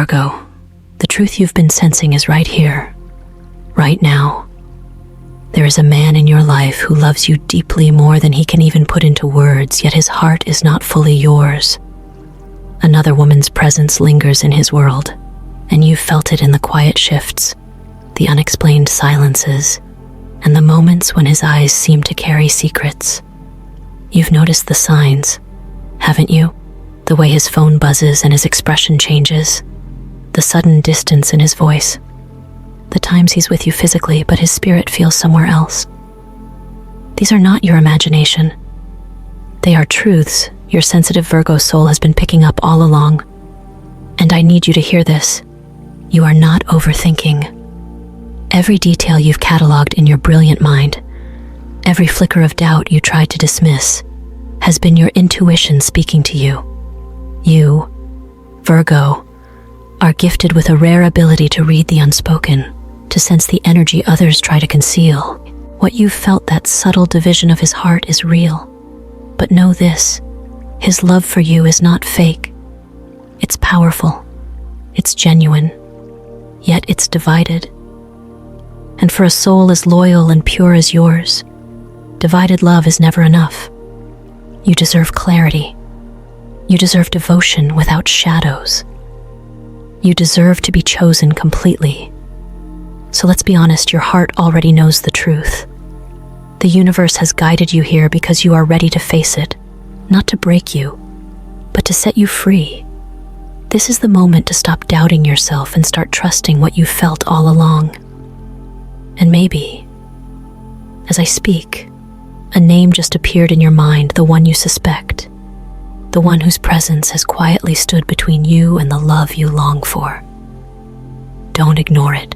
Virgo, the truth you've been sensing is right here, right now. There is a man in your life who loves you deeply more than he can even put into words, yet his heart is not fully yours. Another woman's presence lingers in his world, and you've felt it in the quiet shifts, the unexplained silences, and the moments when his eyes seem to carry secrets. You've noticed the signs, haven't you? The way his phone buzzes and his expression changes, the sudden distance in his voice, the times he's with you physically, but his spirit feels somewhere else. These are not your imagination. They are truths your sensitive Virgo soul has been picking up all along. And I need you to hear this. You are not overthinking. Every detail you've cataloged in your brilliant mind, every flicker of doubt you tried to dismiss, has been your intuition speaking to you. You, Virgo, are gifted with a rare ability to read the unspoken, to sense the energy others try to conceal. What you've felt, that subtle division of his heart, is real. But know this, his love for you is not fake. It's powerful. It's genuine. Yet it's divided. And for a soul as loyal and pure as yours, divided love is never enough. You deserve clarity. You deserve devotion without shadows. You deserve to be chosen completely. So let's be honest, your heart already knows the truth. The universe has guided you here because you are ready to face it, not to break you, but to set you free. This is the moment to stop doubting yourself and start trusting what you felt all along. And maybe, as I speak, a name just appeared in your mind, the one you suspect, the one whose presence has quietly stood between you and the love you long for. Don't ignore it.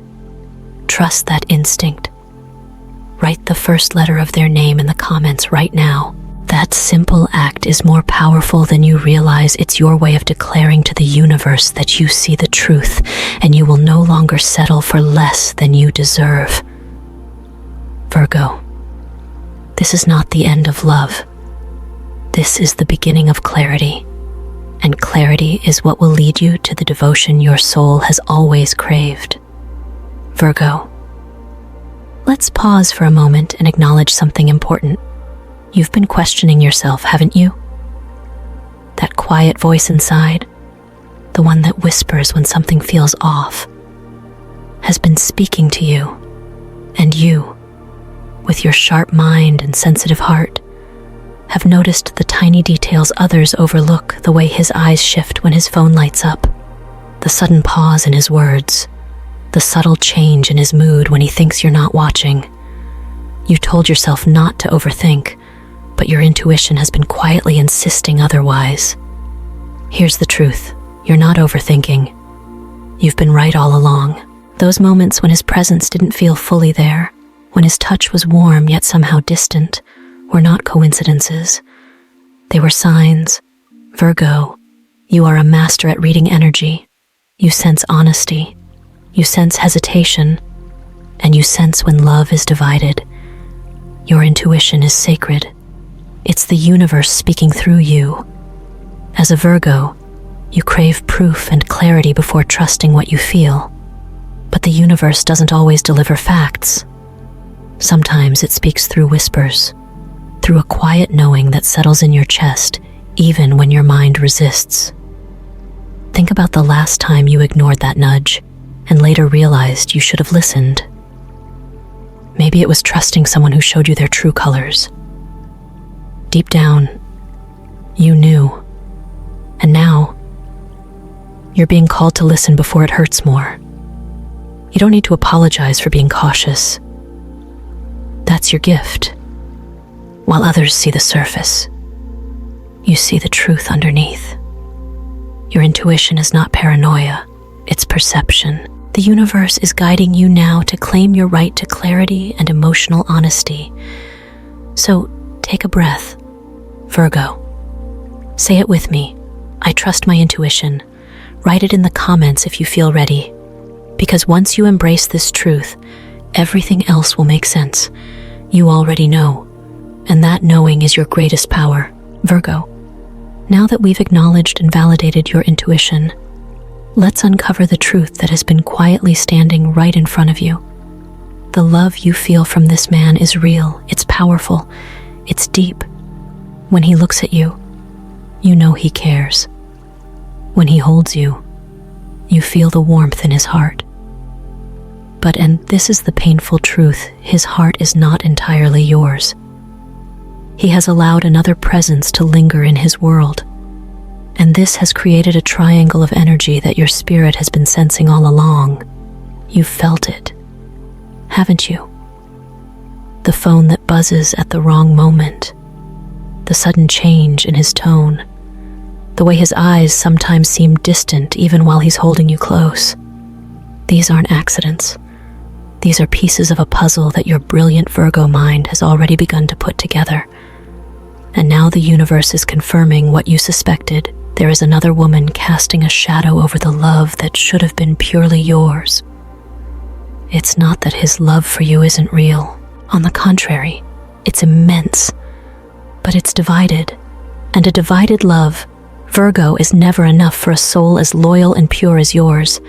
Trust that instinct. Write the first letter of their name in the comments right now. That simple act is more powerful than you realize. It's your way of declaring to the universe that you see the truth and you will no longer settle for less than you deserve. Virgo, this is not the end of love. This is the beginning of clarity, and clarity is what will lead you to the devotion your soul has always craved. Virgo, let's pause for a moment and acknowledge something important. You've been questioning yourself, haven't you? That quiet voice inside, the one that whispers when something feels off, has been speaking to you. And you, with your sharp mind and sensitive heart, have noticed the tiny details others overlook, the way his eyes shift when his phone lights up, the sudden pause in his words, the subtle change in his mood when he thinks you're not watching. You told yourself not to overthink, but your intuition has been quietly insisting otherwise. Here's the truth. You're not overthinking. You've been right all along. Those moments when his presence didn't feel fully there, when his touch was warm yet somehow distant, were not coincidences. They were signs. Virgo, you are a master at reading energy. You sense honesty. You sense hesitation. And you sense when love is divided. Your intuition is sacred. It's the universe speaking through you. As a Virgo, you crave proof and clarity before trusting what you feel. But the universe doesn't always deliver facts. Sometimes it speaks through whispers, through a quiet knowing that settles in your chest, even when your mind resists. Think about the last time you ignored that nudge and later realized you should have listened. Maybe it was trusting someone who showed you their true colors. Deep down, you knew. And now, you're being called to listen before it hurts more. You don't need to apologize for being cautious. That's your gift. While others see the surface, you see the truth underneath. Your intuition is not paranoia, it's perception. The universe is guiding you now to claim your right to clarity and emotional honesty. So take a breath. Virgo, say it with me. I trust my intuition. Write it in the comments if you feel ready. Because once you embrace this truth, everything else will make sense. You already know, and that knowing is your greatest power. Virgo, now that we've acknowledged and validated your intuition, Let's uncover the truth that has been quietly standing right in front of you. The love you feel from this man is real, it's powerful, it's deep. When he looks at you, you know he cares. When he holds you, you feel the warmth in his heart. But, and this is the painful truth, his heart is not entirely yours. He has allowed another presence to linger in his world. And this has created a triangle of energy that your spirit has been sensing all along. You've felt it, haven't you? The phone that buzzes at the wrong moment, the sudden change in his tone, the way his eyes sometimes seem distant even while he's holding you close. These aren't accidents. These are pieces of a puzzle that your brilliant Virgo mind has already begun to put together. And now the universe is confirming what you suspected. There is another woman casting a shadow over the love that should have been purely yours. It's not that his love for you isn't real. On the contrary, it's immense. But it's divided. And a divided love, Virgo, is never enough for a soul as loyal and pure as yours.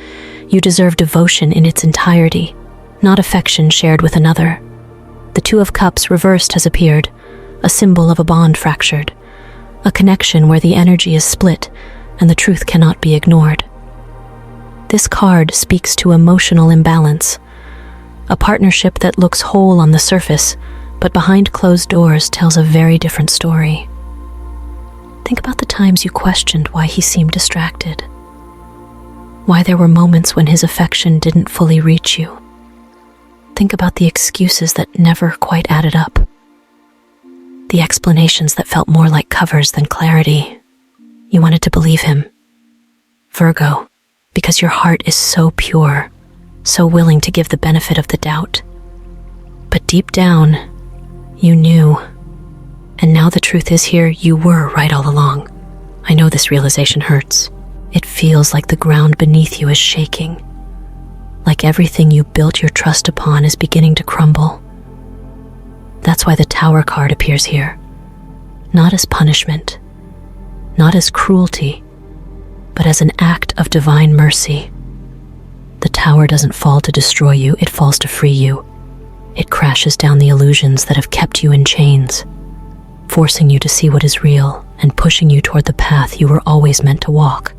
You deserve devotion in its entirety, not affection shared with another. The Two of Cups reversed has appeared, a symbol of a bond fractured, a connection where the energy is split and the truth cannot be ignored. This card speaks to emotional imbalance, a partnership that looks whole on the surface, but behind closed doors tells a very different story. Think about the times you questioned why he seemed distracted, why there were moments when his affection didn't fully reach you. Think about the excuses that never quite added up, the explanations that felt more like covers than clarity. You wanted to believe him, Virgo, because your heart is so pure, so willing to give the benefit of the doubt. But deep down, you knew. And now the truth is here, you were right all along. I know this realization hurts. It feels like the ground beneath you is shaking, like everything you built your trust upon is beginning to crumble. That's why the Tower card appears here, not as punishment, not as cruelty, but as an act of divine mercy. The Tower doesn't fall to destroy you, it falls to free you. It crashes down the illusions that have kept you in chains, forcing you to see what is real and pushing you toward the path you were always meant to walk.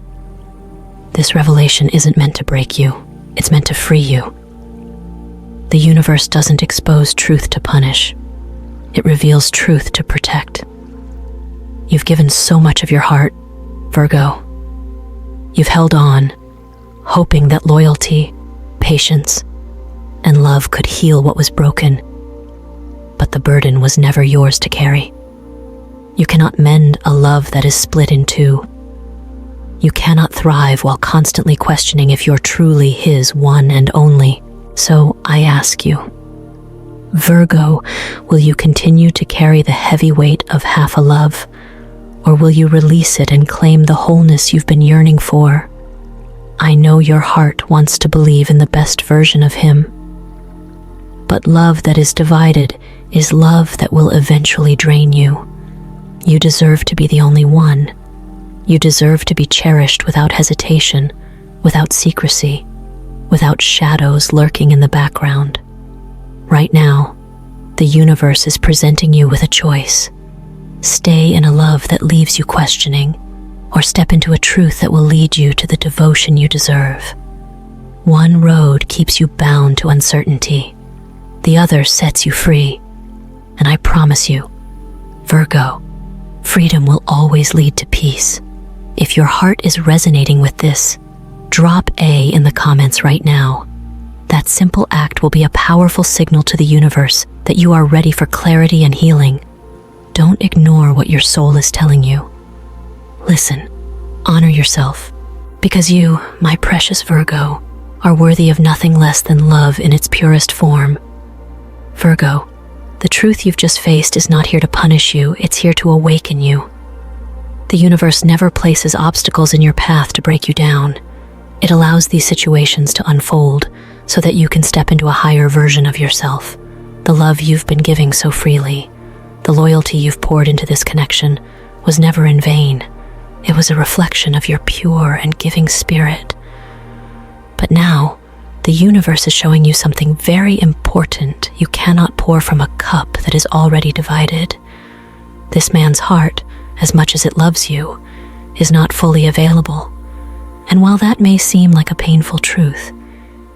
This revelation isn't meant to break you, it's meant to free you. The universe doesn't expose truth to punish. It reveals truth to protect. You've given so much of your heart, Virgo. You've held on, hoping that loyalty, patience, and love could heal what was broken. But the burden was never yours to carry. You cannot mend a love that is split in two. You cannot thrive while constantly questioning if you're truly his one and only. So I ask you, Virgo, will you continue to carry the heavy weight of half a love, or will you release it and claim the wholeness you've been yearning for? I know your heart wants to believe in the best version of him, but love that is divided is love that will eventually drain you. You deserve to be the only one. You deserve to be cherished without hesitation, without secrecy, without shadows lurking in the background. Right now, the universe is presenting you with a choice. Stay in a love that leaves you questioning, or step into a truth that will lead you to the devotion you deserve. One road keeps you bound to uncertainty. The other sets you free. And I promise you, Virgo, freedom will always lead to peace. If your heart is resonating with this, drop A in the comments right now. That simple act will be a powerful signal to the universe that you are ready for clarity and healing. Don't ignore what your soul is telling you. Listen, honor yourself, because you, my precious Virgo, are worthy of nothing less than love in its purest form. Virgo, the truth you've just faced is not here to punish you, it's here to awaken you. The universe never places obstacles in your path to break you down. It allows these situations to unfold so that you can step into a higher version of yourself. The love you've been giving so freely, the loyalty you've poured into this connection was never in vain. It was a reflection of your pure and giving spirit, But now, the universe is showing you something very important. You cannot pour from a cup that is already divided. This man's heart, as much as it loves you, is not fully available. And while that may seem like a painful truth,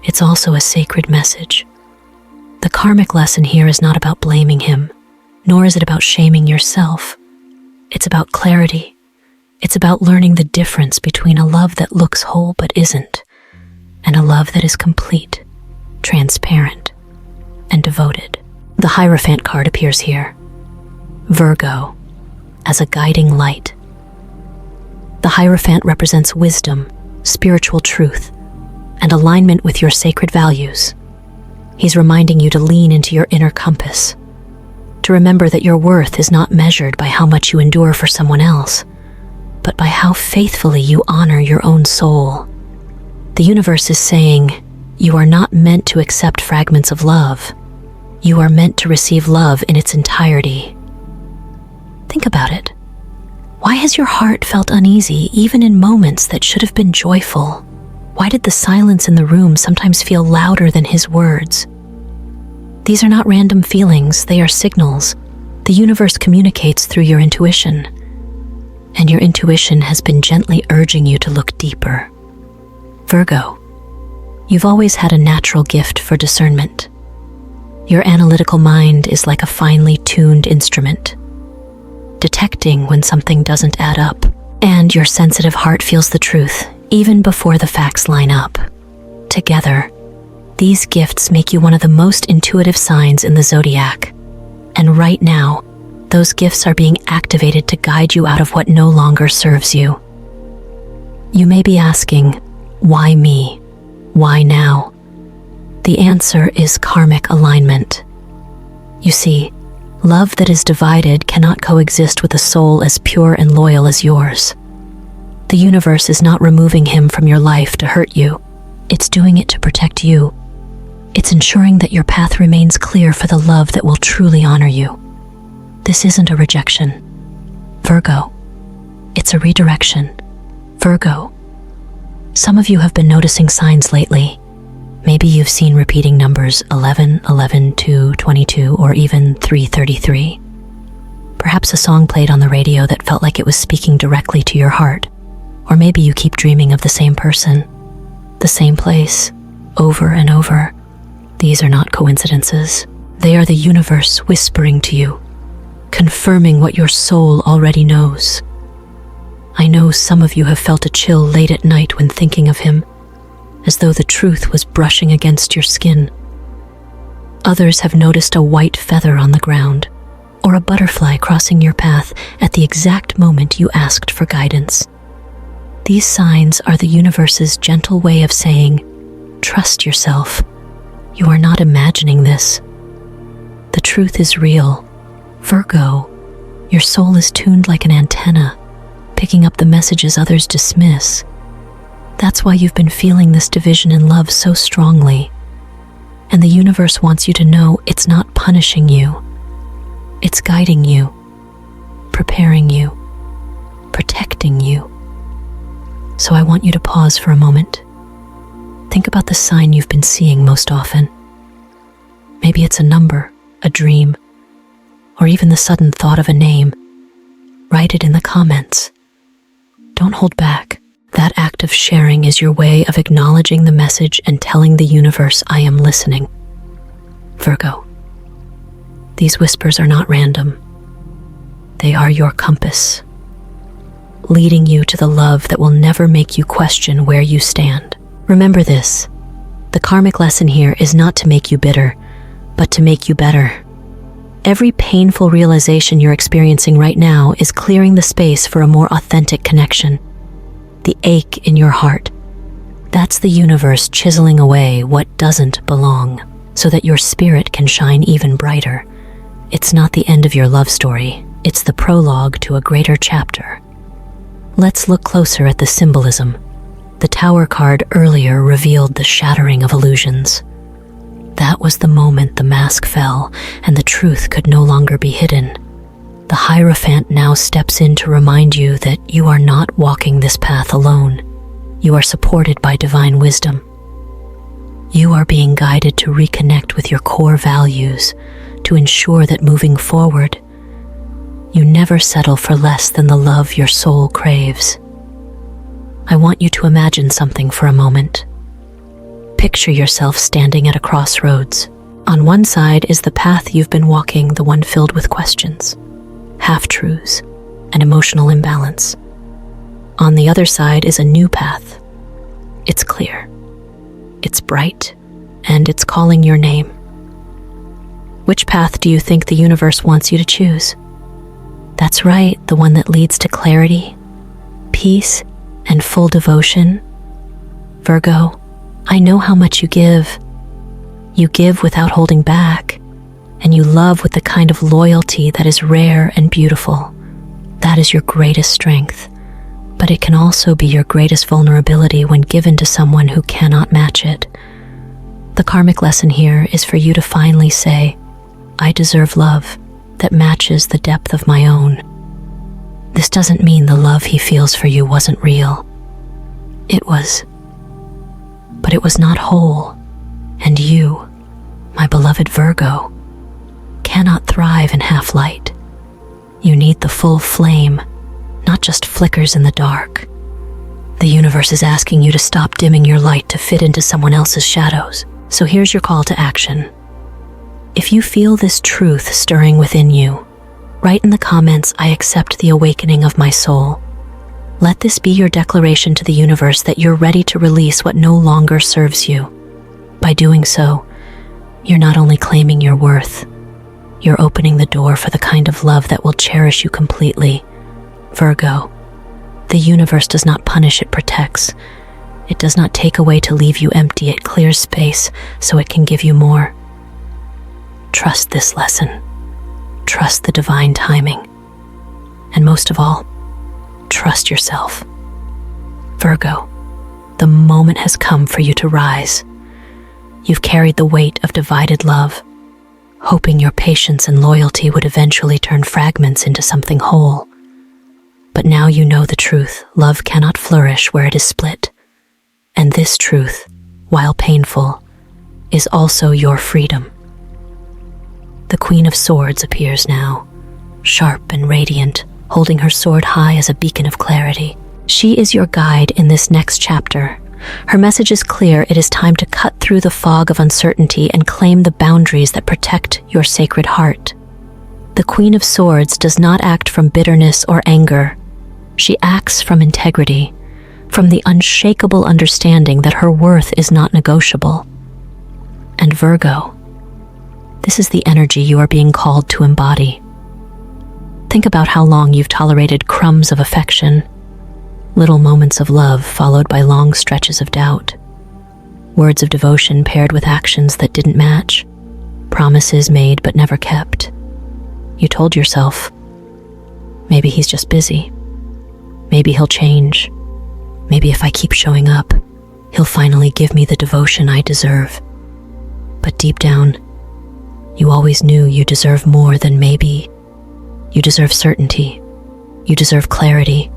it's also a sacred message. The karmic lesson here is not about blaming him, nor is it about shaming yourself. It's about clarity. It's about learning the difference between a love that looks whole but isn't, and a love that is complete, transparent, and devoted. The Hierophant card appears here, Virgo, as a guiding light. The Hierophant represents wisdom, spiritual truth, and alignment with your sacred values. He's reminding you to lean into your inner compass, to remember that your worth is not measured by how much you endure for someone else, but by how faithfully you honor your own soul. The universe is saying, you are not meant to accept fragments of love. You are meant to receive love in its entirety. Think about it. Why has your heart felt uneasy even in moments that should have been joyful? Why did the silence in the room sometimes feel louder than his words? These are not random feelings, they are signals. The universe communicates through your intuition, and your intuition has been gently urging you to look deeper. Virgo, you've always had a natural gift for discernment. Your analytical mind is like a finely tuned instrument, detecting when something doesn't add up, and your sensitive heart feels the truth even before the facts line up. Together, these gifts make you one of the most intuitive signs in the zodiac, and right now, those gifts are being activated to guide you out of what no longer serves you. You may be asking, why me? Why now? The answer is karmic alignment. You see, love that is divided cannot coexist with a soul as pure and loyal as yours. The universe is not removing him from your life to hurt you. It's doing it to protect you. It's ensuring that your path remains clear for the love that will truly honor you. This isn't a rejection, Virgo. It's a redirection, Virgo. Some of you have been noticing signs lately. Maybe you've seen repeating numbers 11, 11, 2, 22, or even 333. Perhaps a song played on the radio that felt like it was speaking directly to your heart. Or maybe you keep dreaming of the same person, the same place, over and over. These are not coincidences. They are the universe whispering to you, confirming what your soul already knows. I know some of you have felt a chill late at night when thinking of him, as though the truth was brushing against your skin. Others have noticed a white feather on the ground, or a butterfly crossing your path at the exact moment you asked for guidance. These signs are the universe's gentle way of saying, trust yourself. You are not imagining this. The truth is real. Virgo, your soul is tuned like an antenna, picking up the messages others dismiss. That's why you've been feeling this division in love so strongly. And the universe wants you to know it's not punishing you. It's guiding you, preparing you, protecting you. So I want you to pause for a moment. Think about the sign you've been seeing most often. Maybe it's a number, a dream, or even the sudden thought of a name. Write it in the comments. Don't hold back. That act of sharing is your way of acknowledging the message and telling the universe, I am listening. Virgo, these whispers are not random. They are your compass, leading you to the love that will never make you question where you stand. Remember this, the karmic lesson here is not to make you bitter, but to make you better. Every painful realization you're experiencing right now is clearing the space for a more authentic connection. The ache in your heart, that's the universe chiseling away what doesn't belong, so that your spirit can shine even brighter. It's not the end of your love story, it's the prologue to a greater chapter. Let's look closer at the symbolism. The Tower card earlier revealed the shattering of illusions. That was the moment the mask fell and the truth could no longer be hidden. The Hierophant now steps in to remind you that you are not walking this path alone. You are supported by divine wisdom, You are being guided to reconnect with your core values to ensure that moving forward, you never settle for less than the love your soul craves. I want you to imagine something for a moment. Picture yourself standing at a crossroads. On one side is the path you've been walking, the one filled with questions, half-truths, and emotional imbalance. On the other side is a new path. It's clear, it's bright, and it's calling your name. Which path do you think the universe wants you to choose? That's right, the one that leads to clarity, peace, and full devotion. Virgo, I know how much you give. You give without holding back, and you love with the kind of loyalty that is rare and beautiful. That is your greatest strength, but it can also be your greatest vulnerability when given to someone who cannot match it. The karmic lesson here is for you to finally say, I deserve love that matches the depth of my own. This doesn't mean the love he feels for you wasn't real. It was. But it was not whole, and you, my beloved Virgo, cannot thrive in half light. You need the full flame, not just flickers in the dark. The universe is asking you to stop dimming your light to fit into someone else's shadows. So here's your call to action. If you feel this truth stirring within you, write in the comments, I accept the awakening of my soul. Let this be your declaration to the universe that you're ready to release what no longer serves you. By doing so, you're not only claiming your worth, you're opening the door for the kind of love that will cherish you completely. Virgo, the universe does not punish, it protects. It does not take away to leave you empty, it clears space so it can give you more. Trust this lesson. Trust the divine timing. And most of all, trust yourself. Virgo, the moment has come for you to rise. You've carried the weight of divided love, hoping your patience and loyalty would eventually turn fragments into something whole. But now you know the truth. Love cannot flourish where it is split. And this truth, while painful, is also your freedom. The Queen of Swords appears now, sharp and radiant, holding her sword high as a beacon of clarity. She is your guide in this next chapter. Her message is clear. It is time to cut through the fog of uncertainty and claim the boundaries that protect your sacred heart. The Queen of Swords does not act from bitterness or anger. She acts from integrity, from the unshakable understanding that her worth is not negotiable. And Virgo, this is the energy you are being called to embody. Think about how long you've tolerated crumbs of affection, little moments of love followed by long stretches of doubt, words of devotion paired with actions that didn't match, promises made but never kept. You told yourself, maybe he's just busy. Maybe he'll change. Maybe if I keep showing up, he'll finally give me the devotion I deserve. But deep down, you always knew you deserve more than maybe. You deserve certainty. You deserve clarity.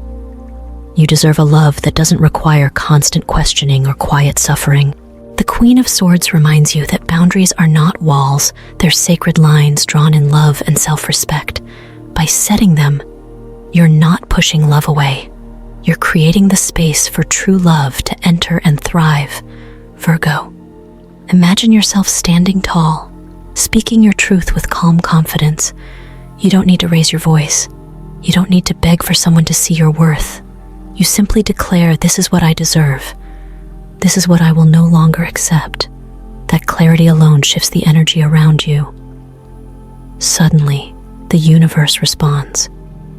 You deserve a love that doesn't require constant questioning or quiet suffering. The Queen of Swords reminds you that boundaries are not walls, they're sacred lines drawn in love and self-respect. By setting them, you're not pushing love away. You're creating the space for true love to enter and thrive. Virgo, imagine yourself standing tall, speaking your truth with calm confidence. You don't need to raise your voice. You don't need to beg for someone to see your worth. You simply declare, this is what I deserve. This is what I will no longer accept. That clarity alone shifts the energy around you. Suddenly, the universe responds.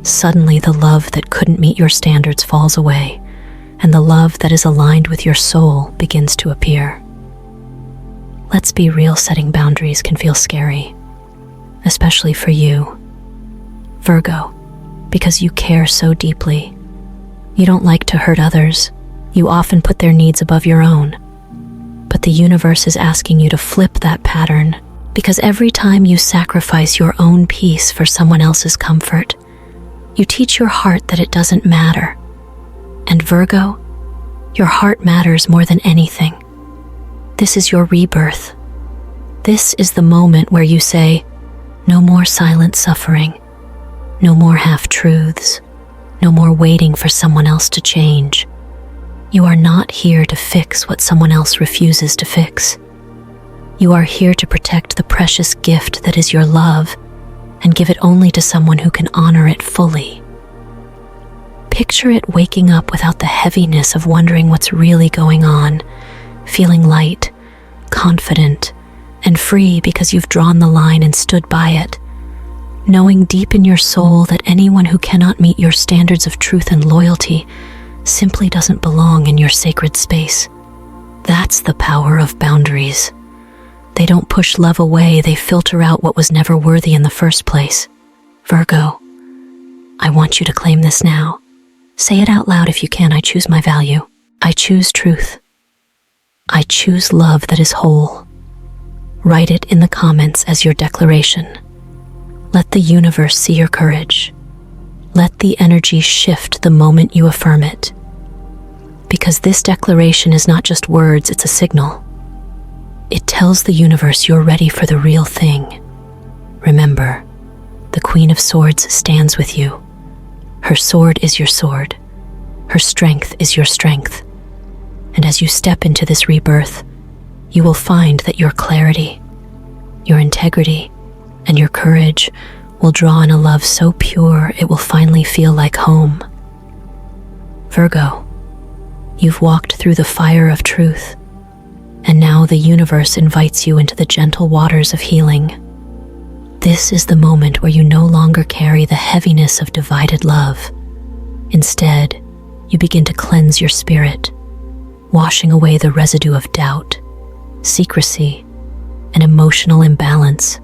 Suddenly, the love that couldn't meet your standards falls away, and the love that is aligned with your soul begins to appear. Let's be real, setting boundaries can feel scary, especially for you, Virgo, because you care so deeply. You don't like to hurt others. You often put their needs above your own. But the universe is asking you to flip that pattern, because every time you sacrifice your own peace for someone else's comfort, you teach your heart that it doesn't matter. And Virgo, your heart matters more than anything. This is your rebirth. This is the moment where you say, no more silent suffering, no more half-truths, no more waiting for someone else to change. You are not here to fix what someone else refuses to fix. You are here to protect the precious gift that is your love and give it only to someone who can honor it fully. Picture it waking up without the heaviness of wondering what's really going on, feeling light, confident, and free because you've drawn the line and stood by it, knowing deep in your soul that anyone who cannot meet your standards of truth and loyalty simply doesn't belong in your sacred space. That's the power of boundaries. They don't push love away, they filter out what was never worthy in the first place. Virgo, I want you to claim this now. Say it out loud if you can. I choose my value. I choose truth. I choose love that is whole. Write it in the comments as your declaration. Let the universe see your courage. Let the energy shift the moment you affirm it. Because this declaration is not just words, it's a signal. It tells the universe you're ready for the real thing. Remember, the Queen of Swords stands with you. Her sword is your sword. Her strength is your strength. And as you step into this rebirth, you will find that your clarity, your integrity, and your courage will draw in a love so pure it will finally feel like home. Virgo, you've walked through the fire of truth, and now the universe invites you into the gentle waters of healing. This is the moment where you no longer carry the heaviness of divided love. Instead, you begin to cleanse your spirit, washing away the residue of doubt, secrecy, and emotional imbalance.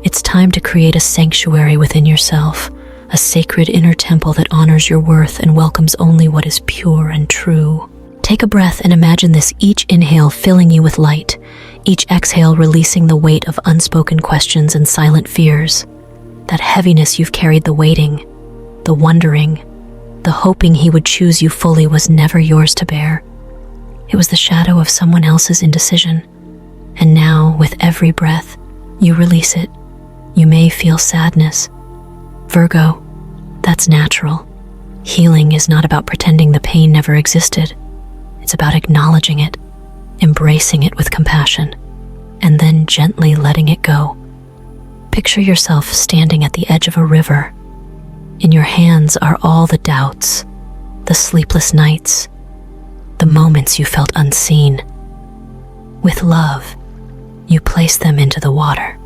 It's time to create a sanctuary within yourself, a sacred inner temple that honors your worth and welcomes only what is pure and true. Take a breath and imagine this: each inhale filling you with light, each exhale releasing the weight of unspoken questions and silent fears. That heaviness you've carried, the waiting, the wondering, the hoping he would choose you fully, was never yours to bear. It was the shadow of someone else's indecision. And now, with every breath, you release it. You may feel sadness. Virgo, that's natural. Healing is not about pretending the pain never existed. It's about acknowledging it, embracing it with compassion, and then gently letting it go. Picture yourself standing at the edge of a river. In your hands are all the doubts, the sleepless nights, the moments you felt unseen. With love, you place them into the water.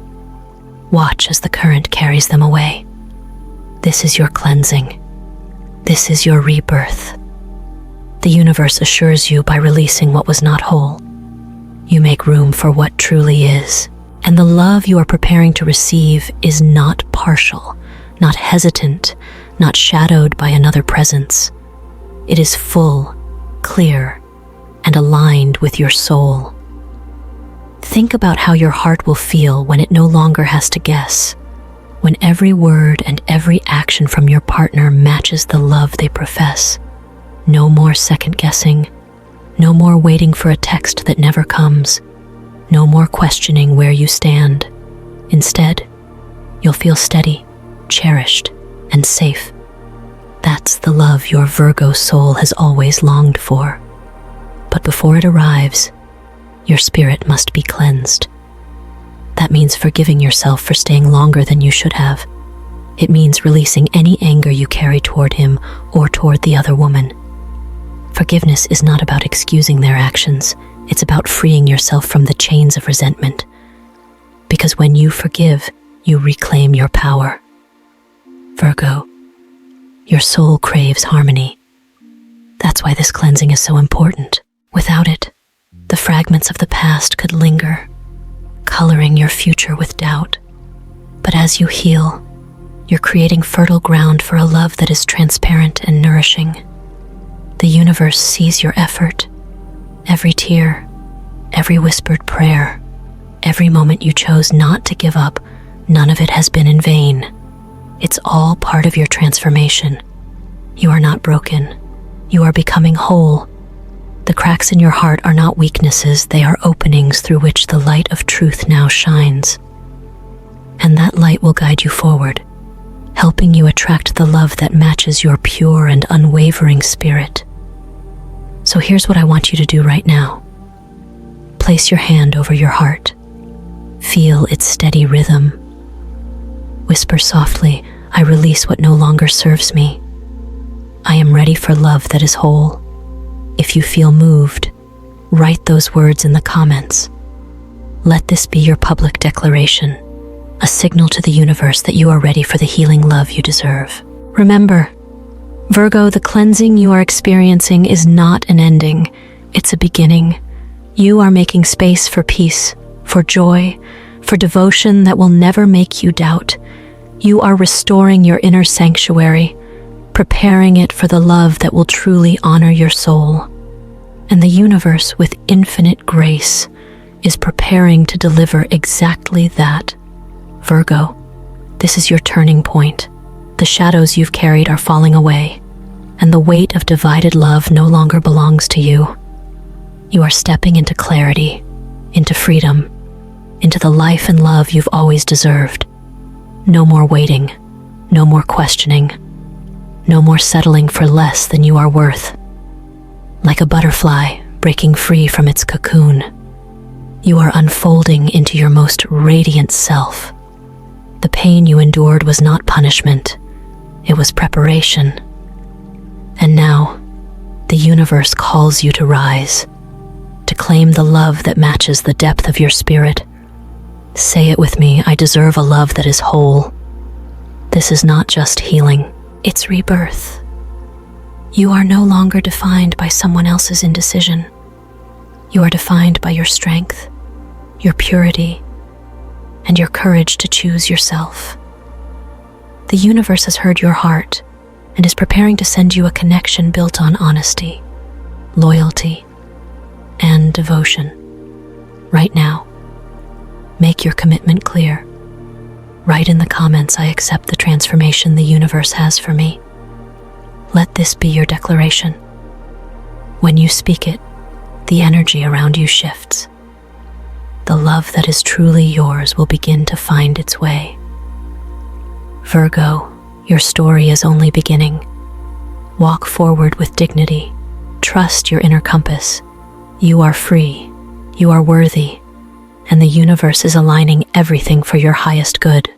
Watch as the current carries them away. This is your cleansing. This is your rebirth. The universe assures you by releasing what was not whole. You make room for what truly is. And the love you are preparing to receive is not partial, not hesitant, not shadowed by another presence. It is full, clear, and aligned with your soul. Think about how your heart will feel when it no longer has to guess, when every word and every action from your partner matches the love they profess. No more second guessing, no more waiting for a text that never comes, no more questioning where you stand. Instead, you'll feel steady, cherished, and safe. That's the love your Virgo soul has always longed for. But before it arrives, your spirit must be cleansed. That means forgiving yourself for staying longer than you should have. It means releasing any anger you carry toward him or toward the other woman. Forgiveness is not about excusing their actions. It's about freeing yourself from the chains of resentment. Because when you forgive, you reclaim your power. Virgo, your soul craves harmony. That's why this cleansing is so important. Without it, the fragments of the past could linger, coloring your future with doubt. But as you heal, you're creating fertile ground for a love that is transparent and nourishing. The universe sees your effort, every tear, every whispered prayer, every moment you chose not to give up. None of it has been in vain. It's all part of your transformation. You are not broken. You are becoming whole. The cracks in your heart are not weaknesses, they are openings through which the light of truth now shines. And that light will guide you forward, helping you attract the love that matches your pure and unwavering spirit. So here's what I want you to do right now. Place your hand over your heart. Feel its steady rhythm. Whisper softly, I release what no longer serves me. I am ready for love that is whole. If you feel moved, write those words in the comments. Let this be your public declaration, a signal to the universe that you are ready for the healing love you deserve. Remember, Virgo, the cleansing you are experiencing is not an ending, it's a beginning. You are making space for peace, for joy, for devotion that will never make you doubt. You are restoring your inner sanctuary, preparing it for the love that will truly honor your soul. And the universe, with infinite grace, is preparing to deliver exactly that. Virgo, this is your turning point. The shadows you've carried are falling away, and the weight of divided love no longer belongs to you. You are stepping into clarity, into freedom, into the life and love you've always deserved. No more waiting, no more questioning, no more settling for less than you are worth. Like a butterfly breaking free from its cocoon, you are unfolding into your most radiant self. The pain you endured was not punishment, it was preparation. And now, the universe calls you to rise, to claim the love that matches the depth of your spirit. Say it with me, I deserve a love that is whole. This is not just healing, it's rebirth. You are no longer defined by someone else's indecision. You are defined by your strength, your purity, and your courage to choose yourself. The universe has heard your heart and is preparing to send you a connection built on honesty, loyalty, and devotion. Right now, make your commitment clear. Write in the comments, I accept the transformation the universe has for me. Let this be your declaration. When you speak it, the energy around you shifts. The love that is truly yours will begin to find its way. Virgo, your story is only beginning. Walk forward with dignity. Trust your inner compass. You are free, you are worthy, and the universe is aligning everything for your highest good.